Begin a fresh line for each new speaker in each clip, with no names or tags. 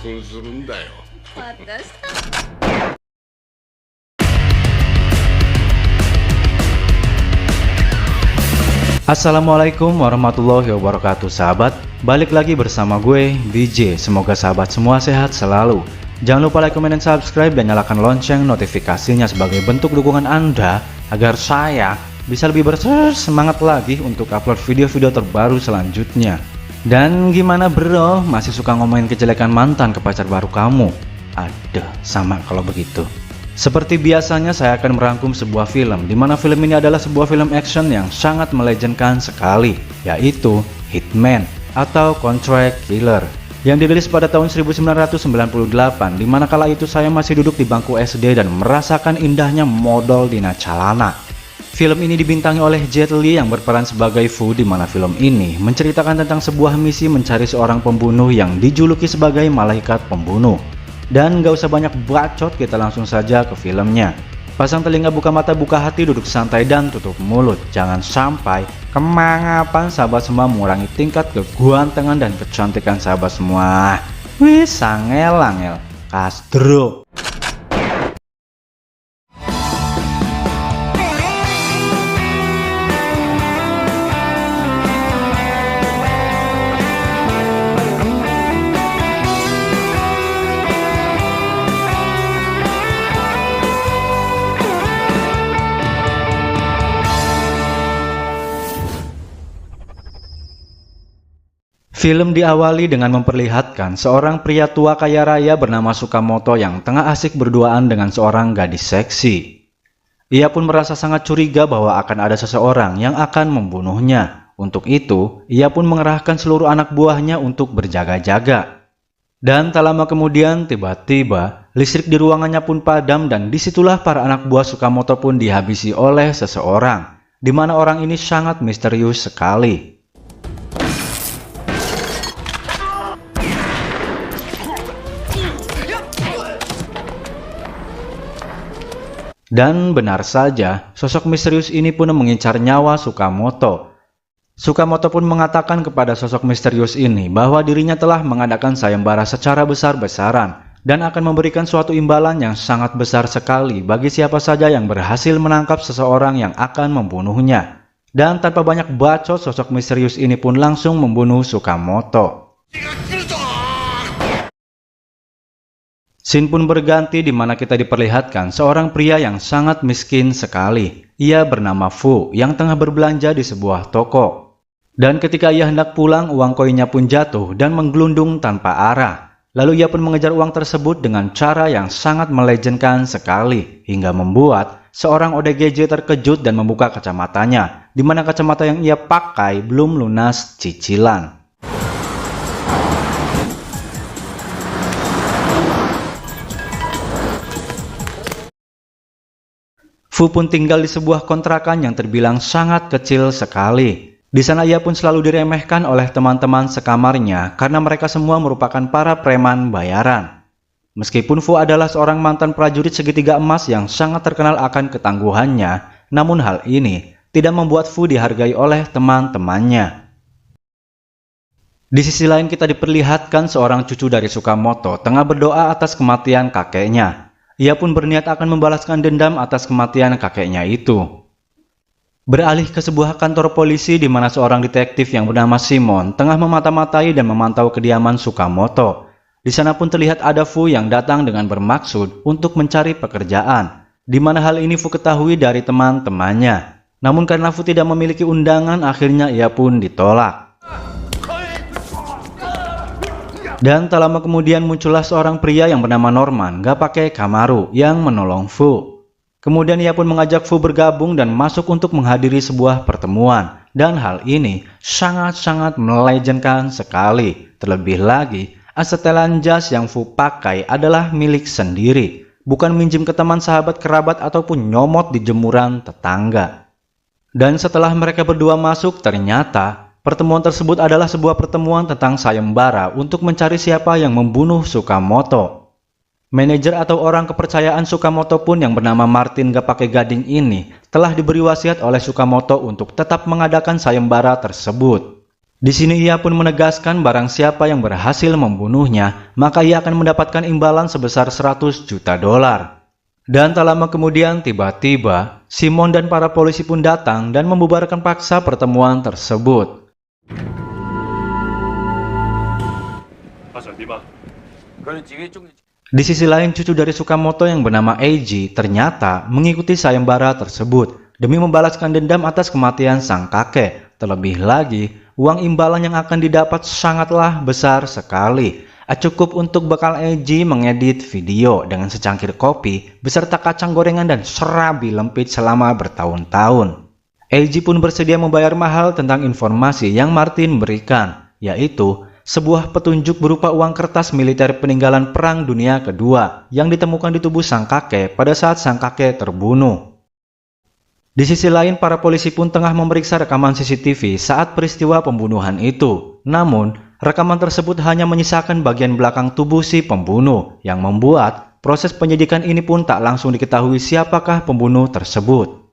奮するんだよ。
Assalamualaikum warahmatullahi wabarakatuh sahabat. Balik lagi bersama gue BJ. Semoga sahabat semua sehat selalu. Jangan lupa like, comment, dan subscribe dan nyalakan lonceng notifikasinya sebagai bentuk dukungan Anda agar saya bisa lebih bersemangat lagi untuk upload video-video terbaru selanjutnya. Dan gimana bro, masih suka ngomongin kejelekan mantan ke pacar baru kamu? Aduh, sama kalau begitu. Seperti biasanya saya akan merangkum sebuah film, di mana film ini adalah sebuah film action yang sangat melegendkan sekali, yaitu Hitman atau Contract Killer, yang dirilis pada tahun 1998, di mana kala itu saya masih duduk di bangku SD dan merasakan indahnya modal dina calana. Film ini dibintangi oleh Jet Li yang berperan sebagai Fu, di mana film ini menceritakan tentang sebuah misi mencari seorang pembunuh yang dijuluki sebagai malaikat pembunuh. Dan gak usah banyak bacot, kita langsung saja ke filmnya. Pasang telinga, buka mata, buka hati, duduk santai dan tutup mulut. Jangan sampai kemangapan sahabat semua mengurangi tingkat keguantengan dan kecantikan sahabat semua. Wih, sangel-angel, kasdro. Film diawali dengan memperlihatkan seorang pria tua kaya raya bernama Sukamoto yang tengah asik berduaan dengan seorang gadis seksi. Ia pun merasa sangat curiga bahwa akan ada seseorang yang akan membunuhnya. Untuk itu, ia pun mengerahkan seluruh anak buahnya untuk berjaga-jaga. Dan tak lama kemudian, tiba-tiba listrik di ruangannya pun padam dan disitulah para anak buah Sukamoto pun dihabisi oleh seseorang, di mana orang ini sangat misterius sekali. Dan benar saja, sosok misterius ini pun mengincar nyawa Sukamoto. Sukamoto pun mengatakan kepada sosok misterius ini bahwa dirinya telah mengadakan sayembara secara besar-besaran dan akan memberikan suatu imbalan yang sangat besar sekali bagi siapa saja yang berhasil menangkap seseorang yang akan membunuhnya. Dan tanpa banyak bacot, sosok misterius ini pun langsung membunuh Sukamoto. Scene pun berganti, di mana kita diperlihatkan seorang pria yang sangat miskin sekali. Ia bernama Fu yang tengah berbelanja di sebuah toko. Dan ketika ia hendak pulang, uang koinnya pun jatuh dan menggelundung tanpa arah. Lalu ia pun mengejar uang tersebut dengan cara yang sangat melejenkan sekali, hingga membuat seorang ODGJ terkejut dan membuka kacamatanya, di mana kacamata yang ia pakai belum lunas cicilan. Fu pun tinggal di sebuah kontrakan yang terbilang sangat kecil sekali. Di sana ia pun selalu diremehkan oleh teman-teman sekamarnya karena mereka semua merupakan para preman bayaran. Meskipun Fu adalah seorang mantan prajurit segitiga emas yang sangat terkenal akan ketangguhannya, namun hal ini tidak membuat Fu dihargai oleh teman-temannya. Di sisi lain kita diperlihatkan seorang cucu dari Sukamoto tengah berdoa atas kematian kakeknya. Ia pun berniat akan membalaskan dendam atas kematian kakeknya itu. Beralih ke sebuah kantor polisi, di mana seorang detektif yang bernama Simon tengah memata-matai dan memantau kediaman Sukamoto. Di sana pun terlihat ada Fu yang datang dengan bermaksud untuk mencari pekerjaan, di mana hal ini Fu ketahui dari teman-temannya. Namun karena Fu tidak memiliki undangan, akhirnya ia pun ditolak. Dan tak lama kemudian muncullah seorang pria yang bernama Norman, gak pakai Kamaru, yang menolong Fu. Kemudian ia pun mengajak Fu bergabung dan masuk untuk menghadiri sebuah pertemuan. Dan hal ini sangat-sangat melejenkan sekali. Terlebih lagi, setelan jas yang Fu pakai adalah milik sendiri, bukan minjem ke teman, sahabat, kerabat, ataupun nyomot di jemuran tetangga. Dan setelah mereka berdua masuk, ternyata pertemuan tersebut adalah sebuah pertemuan tentang sayembara untuk mencari siapa yang membunuh Sukamoto. Manajer atau orang kepercayaan Sukamoto pun yang bernama Martin gak pakai gading ini telah diberi wasiat oleh Sukamoto untuk tetap mengadakan sayembara tersebut. Di sini ia pun menegaskan barang siapa yang berhasil membunuhnya, maka ia akan mendapatkan imbalan sebesar 100 juta dolar. Dan tak lama kemudian tiba-tiba, Simon dan para polisi pun datang dan membubarkan paksa pertemuan tersebut. Di sisi lain, cucu dari Sukamoto yang bernama Eiji ternyata mengikuti sayembara tersebut demi membalaskan dendam atas kematian sang kakek. Terlebih lagi, uang imbalan yang akan didapat sangatlah besar sekali. Cukup untuk bekal Eiji mengedit video dengan secangkir kopi beserta kacang gorengan dan serabi lempit selama bertahun-tahun. Eiji pun bersedia membayar mahal tentang informasi yang Martin berikan, yaitu sebuah petunjuk berupa uang kertas militer peninggalan Perang Dunia Kedua yang ditemukan di tubuh sang kakek pada saat sang kakek terbunuh. Di sisi lain, para polisi pun tengah memeriksa rekaman CCTV saat peristiwa pembunuhan itu. Namun, rekaman tersebut hanya menyisakan bagian belakang tubuh si pembunuh, yang membuat proses penyidikan ini pun tak langsung diketahui siapakah pembunuh tersebut.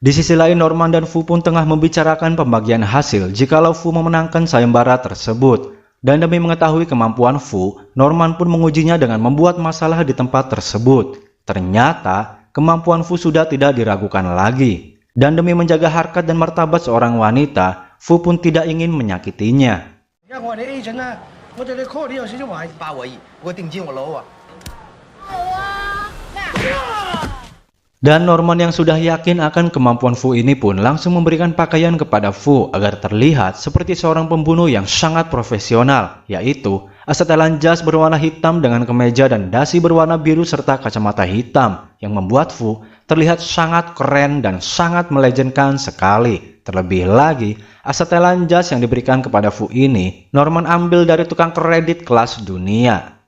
Di sisi lain, Norman dan Fu pun tengah membicarakan pembagian hasil jikalau Fu memenangkan sayembara tersebut. Dan demi mengetahui kemampuan Fu, Norman pun mengujinya dengan membuat masalah di tempat tersebut. Ternyata, kemampuan Fu sudah tidak diragukan lagi. Dan demi menjaga harkat dan martabat seorang wanita, Fu pun tidak ingin menyakitinya. Dan Norman yang sudah yakin akan kemampuan Fu ini pun langsung memberikan pakaian kepada Fu agar terlihat seperti seorang pembunuh yang sangat profesional, yaitu setelan jas berwarna hitam dengan kemeja dan dasi berwarna biru serta kacamata hitam yang membuat Fu terlihat sangat keren dan sangat melejenkan sekali. Terlebih lagi, setelan jas yang diberikan kepada Fu ini Norman ambil dari tukang kredit kelas dunia.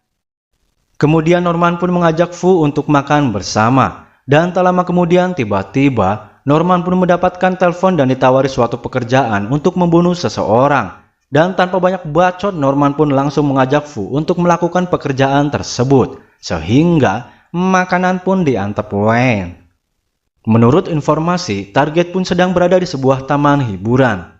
Kemudian Norman pun mengajak Fu untuk makan bersama. Dan tak lama kemudian tiba-tiba Norman pun mendapatkan telepon dan ditawari suatu pekerjaan untuk membunuh seseorang. Dan tanpa banyak bacot, Norman pun langsung mengajak Fu untuk melakukan pekerjaan tersebut. Sehingga makanan pun diantep Wayne. Menurut informasi, target pun sedang berada di sebuah taman hiburan.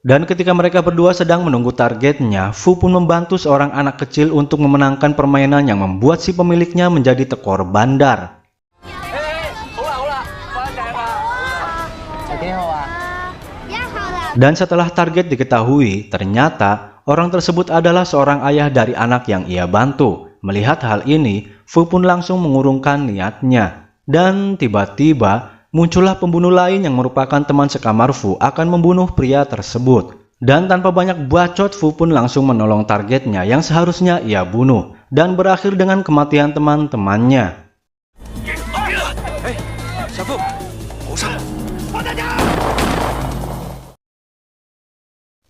Dan ketika mereka berdua sedang menunggu targetnya, Fu pun membantu seorang anak kecil untuk memenangkan permainan yang membuat si pemiliknya menjadi tekor bandar. Dan setelah target diketahui, ternyata orang tersebut adalah seorang ayah dari anak yang ia bantu. Melihat hal ini, Fu pun langsung mengurungkan niatnya. Dan tiba-tiba muncullah pembunuh lain yang merupakan teman sekamar Fu akan membunuh pria tersebut. Dan tanpa banyak bacot, Fu pun langsung menolong targetnya yang seharusnya ia bunuh. Dan berakhir dengan kematian teman-temannya.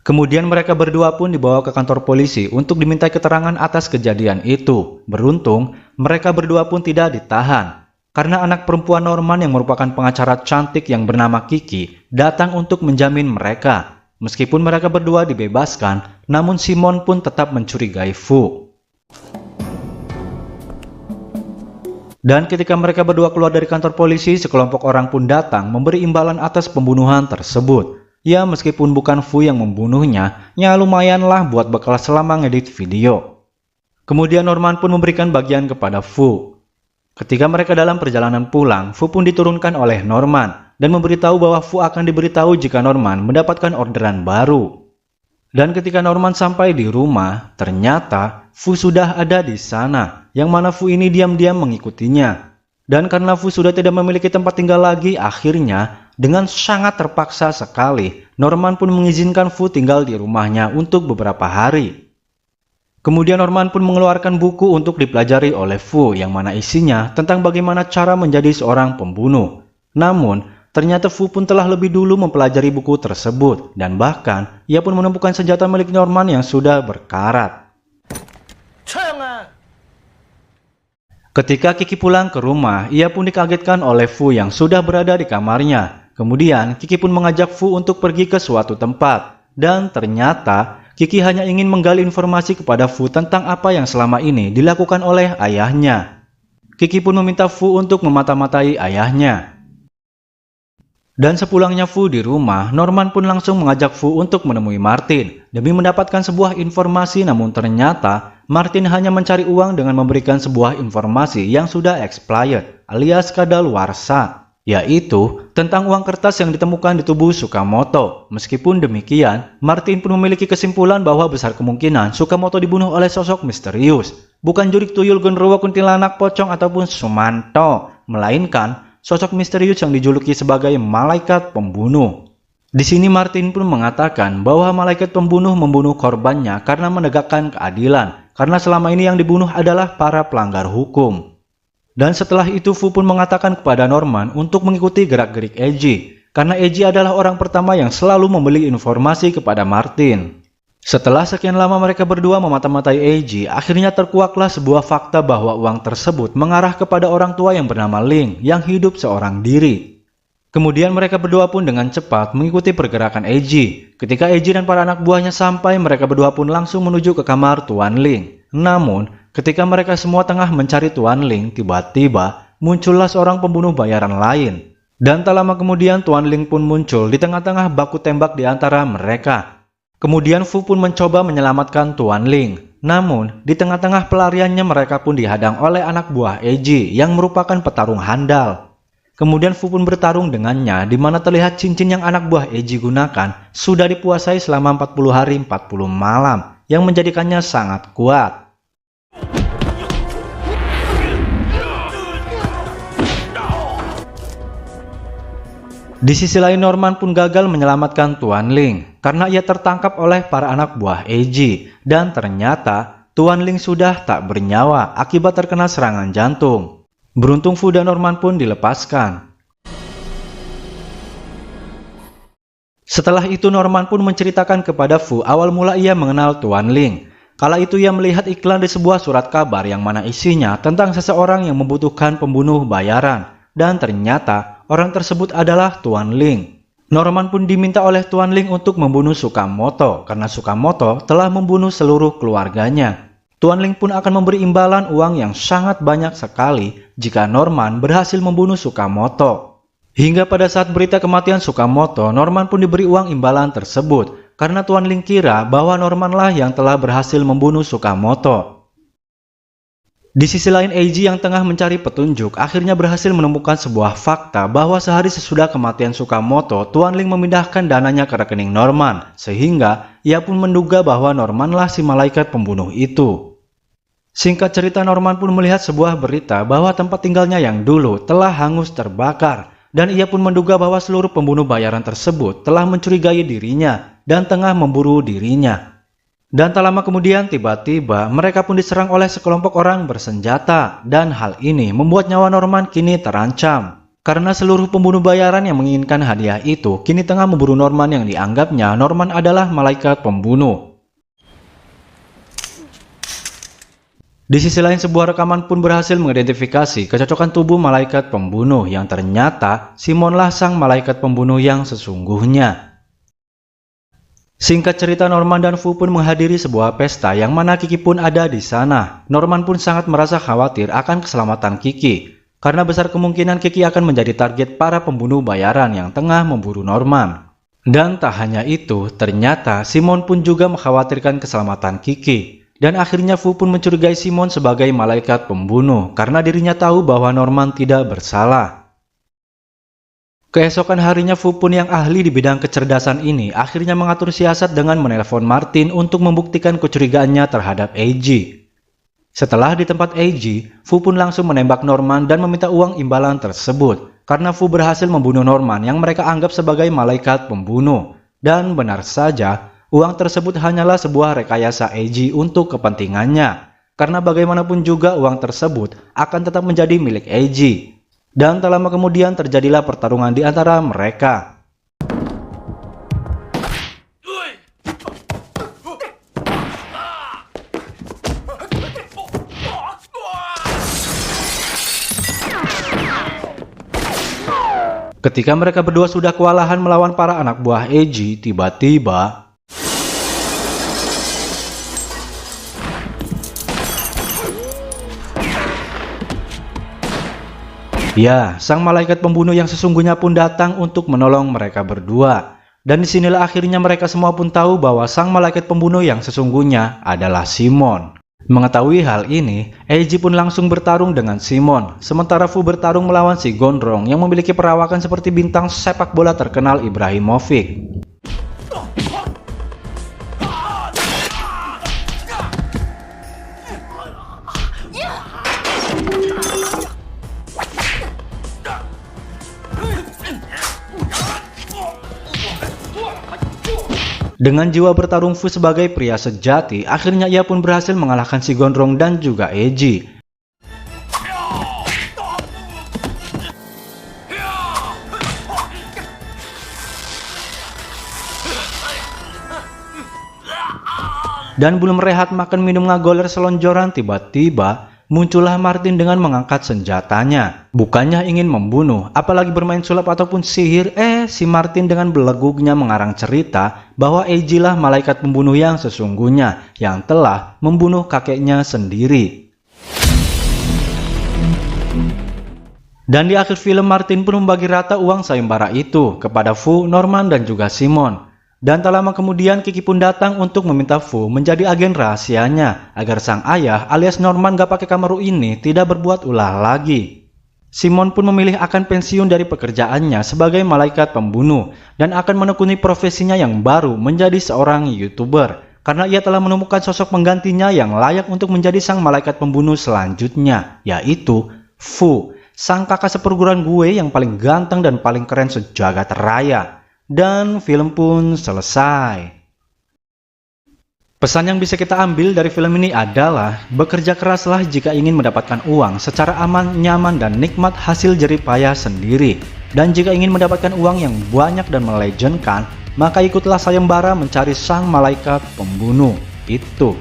Kemudian mereka berdua pun dibawa ke kantor polisi untuk dimintai keterangan atas kejadian itu. Beruntung, mereka berdua pun tidak ditahan. Karena anak perempuan Norman yang merupakan pengacara cantik yang bernama Kiki datang untuk menjamin mereka. Meskipun mereka berdua dibebaskan, namun Simon pun tetap mencurigai Fu. Dan ketika mereka berdua keluar dari kantor polisi, sekelompok orang pun datang memberi imbalan atas pembunuhan tersebut. Ya, meskipun bukan Fu yang membunuhnya, ya lumayanlah buat bekal selama ngedit video. Kemudian Norman pun memberikan bagian kepada Fu. Ketika mereka dalam perjalanan pulang, Fu pun diturunkan oleh Norman dan memberitahu bahwa Fu akan diberitahu jika Norman mendapatkan orderan baru. Dan ketika Norman sampai di rumah, ternyata Fu sudah ada di sana, yang mana Fu ini diam-diam mengikutinya. Dan karena Fu sudah tidak memiliki tempat tinggal lagi, akhirnya dengan sangat terpaksa sekali, Norman pun mengizinkan Fu tinggal di rumahnya untuk beberapa hari. Kemudian Norman pun mengeluarkan buku untuk dipelajari oleh Fu, yang mana isinya tentang bagaimana cara menjadi seorang pembunuh. Namun, ternyata Fu pun telah lebih dulu mempelajari buku tersebut, dan bahkan ia pun menemukan senjata milik Norman yang sudah berkarat. Ketika Kiki pulang ke rumah, ia pun dikagetkan oleh Fu yang sudah berada di kamarnya. Kemudian Kiki pun mengajak Fu untuk pergi ke suatu tempat. Dan ternyata Kiki hanya ingin menggali informasi kepada Fu tentang apa yang selama ini dilakukan oleh ayahnya. Kiki pun meminta Fu untuk memata-matai ayahnya. Dan sepulangnya Fu di rumah, Norman pun langsung mengajak Fu untuk menemui Martin demi mendapatkan sebuah informasi, namun ternyata Martin hanya mencari uang dengan memberikan sebuah informasi yang sudah expired alias kadaluarsa, yaitu tentang uang kertas yang ditemukan di tubuh Tsukamoto. Meskipun demikian, Martin pun memiliki kesimpulan bahwa besar kemungkinan Tsukamoto dibunuh oleh sosok misterius, bukan jurik tuyul genderuwo kuntilanak pocong ataupun Sumanto, melainkan sosok misterius yang dijuluki sebagai malaikat pembunuh. Di sini Martin pun mengatakan bahwa malaikat pembunuh membunuh korbannya karena menegakkan keadilan, karena selama ini yang dibunuh adalah para pelanggar hukum. Dan setelah itu Fu pun mengatakan kepada Norman untuk mengikuti gerak-gerik Eiji, karena Eiji adalah orang pertama yang selalu membeli informasi kepada Martin. Setelah sekian lama mereka berdua memata-matai Eiji, akhirnya terkuaklah sebuah fakta bahwa uang tersebut mengarah kepada orang tua yang bernama Ling yang hidup seorang diri. Kemudian mereka berdua pun dengan cepat mengikuti pergerakan Eiji. Ketika Eiji dan para anak buahnya sampai, mereka berdua pun langsung menuju ke kamar Tuan Ling. Namun, ketika mereka semua tengah mencari Tuan Ling, tiba-tiba muncullah seorang pembunuh bayaran lain. Dan tak lama kemudian Tuan Ling pun muncul di tengah-tengah baku tembak di antara mereka. Kemudian Fu pun mencoba menyelamatkan Tuan Ling. Namun, di tengah-tengah pelariannya mereka pun dihadang oleh anak buah Eiji yang merupakan petarung handal. Kemudian Fu pun bertarung dengannya, di mana terlihat cincin yang anak buah Eiji gunakan sudah dipuasai selama 40 hari 40 malam, yang menjadikannya sangat kuat. Di sisi lain Norman pun gagal menyelamatkan Tuan Ling karena ia tertangkap oleh para anak buah Eiji, dan ternyata Tuan Ling sudah tak bernyawa akibat terkena serangan jantung. Beruntung Fu dan Norman pun dilepaskan. Setelah itu Norman pun menceritakan kepada Fu awal mula ia mengenal Tuan Ling. Kala itu ia melihat iklan di sebuah surat kabar yang mana isinya tentang seseorang yang membutuhkan pembunuh bayaran, dan ternyata orang tersebut adalah Tuan Ling. Norman pun diminta oleh Tuan Ling untuk membunuh Tsukamoto karena Tsukamoto telah membunuh seluruh keluarganya. Tuan Ling pun akan memberi imbalan uang yang sangat banyak sekali jika Norman berhasil membunuh Tsukamoto. Hingga pada saat berita kematian Tsukamoto, Norman pun diberi uang imbalan tersebut karena Tuan Ling kira bahwa Normanlah yang telah berhasil membunuh Tsukamoto. Di sisi lain Eiji yang tengah mencari petunjuk akhirnya berhasil menemukan sebuah fakta bahwa sehari sesudah kematian Tsukamoto, Tuan Ling memindahkan dananya ke rekening Norman, sehingga ia pun menduga bahwa Normanlah si malaikat pembunuh itu. Singkat cerita, Norman pun melihat sebuah berita bahwa tempat tinggalnya yang dulu telah hangus terbakar, dan ia pun menduga bahwa seluruh pembunuh bayaran tersebut telah mencurigai dirinya dan tengah memburu dirinya. Dan tak lama kemudian tiba-tiba mereka pun diserang oleh sekelompok orang bersenjata, dan hal ini membuat nyawa Norman kini terancam. Karena seluruh pembunuh bayaran yang menginginkan hadiah itu kini tengah memburu Norman yang dianggapnya Norman adalah malaikat pembunuh. Di sisi lain sebuah rekaman pun berhasil mengidentifikasi kecocokan tubuh malaikat pembunuh yang ternyata Simonlah sang malaikat pembunuh yang sesungguhnya. Singkat cerita, Norman dan Fu pun menghadiri sebuah pesta yang mana Kiki pun ada di sana. Norman pun sangat merasa khawatir akan keselamatan Kiki, karena besar kemungkinan Kiki akan menjadi target para pembunuh bayaran yang tengah memburu Norman. Dan tak hanya itu, ternyata Simon pun juga mengkhawatirkan keselamatan Kiki. Dan akhirnya Fu pun mencurigai Simon sebagai malaikat pembunuh karena dirinya tahu bahwa Norman tidak bersalah. Keesokan harinya Fu pun yang ahli di bidang kecerdasan ini akhirnya mengatur siasat dengan menelpon Martin untuk membuktikan kecurigaannya terhadap Eiji. Setelah di tempat Eiji, Fu pun langsung menembak Norman dan meminta uang imbalan tersebut karena Fu berhasil membunuh Norman yang mereka anggap sebagai malaikat pembunuh. Dan benar saja, uang tersebut hanyalah sebuah rekayasa Eiji untuk kepentingannya, karena bagaimanapun juga uang tersebut akan tetap menjadi milik Eiji. Dan tak lama kemudian terjadilah pertarungan di antara mereka. Ketika mereka berdua sudah kewalahan melawan para anak buah Eiji, tiba-tiba Ya, sang malaikat pembunuh yang sesungguhnya pun datang untuk menolong mereka berdua. Dan disinilah akhirnya mereka semua pun tahu bahwa sang malaikat pembunuh yang sesungguhnya adalah Simon. Mengetahui hal ini, Eiji pun langsung bertarung dengan Simon, sementara Fu bertarung melawan si Gondrong yang memiliki perawakan seperti bintang sepak bola terkenal Ibrahimovic. Dengan jiwa bertarung Fu sebagai pria sejati, akhirnya ia pun berhasil mengalahkan si Gondrong dan juga Eiji. Dan belum rehat makan minum ngagoler selonjoran, tiba-tiba muncullah Martin dengan mengangkat senjatanya. Bukannya ingin membunuh, apalagi bermain sulap ataupun sihir, si Martin dengan belegugnya mengarang cerita bahwa Eiji lah malaikat pembunuh yang sesungguhnya, yang telah membunuh kakeknya sendiri. Dan di akhir film, Martin pun membagi rata uang sayembara itu kepada Fu, Norman, dan juga Simon. Dan tak lama kemudian Kiki pun datang untuk meminta Fu menjadi agen rahasianya agar sang ayah alias Norman gak pakai Kamaru ini tidak berbuat ulah lagi. Simon pun memilih akan pensiun dari pekerjaannya sebagai malaikat pembunuh dan akan menekuni profesinya yang baru menjadi seorang YouTuber karena ia telah menemukan sosok penggantinya yang layak untuk menjadi sang malaikat pembunuh selanjutnya, yaitu Fu, sang kakak seperguruan gue yang paling ganteng dan paling keren sejagat raya. Dan film pun selesai. Pesan yang bisa kita ambil dari film ini adalah bekerja keraslah jika ingin mendapatkan uang secara aman, nyaman, dan nikmat hasil jerih payah sendiri. Dan jika ingin mendapatkan uang yang banyak dan melejenkan, maka ikutlah sayembara mencari sang malaikat pembunuh itu.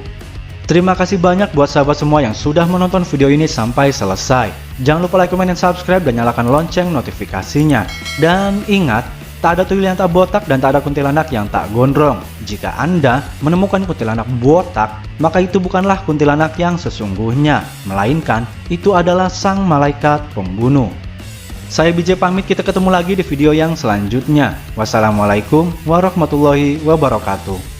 Terima kasih banyak buat sahabat semua yang sudah menonton video ini sampai selesai. Jangan lupa like, comment, dan subscribe, dan nyalakan lonceng notifikasinya. Dan ingat, tak ada tuyul yang tak botak dan tak ada kuntilanak yang tak gondrong. Jika Anda menemukan kuntilanak botak, maka itu bukanlah kuntilanak yang sesungguhnya, melainkan itu adalah sang malaikat pembunuh. Saya BJ pamit, kita ketemu lagi di video yang selanjutnya. Wassalamualaikum warahmatullahi wabarakatuh.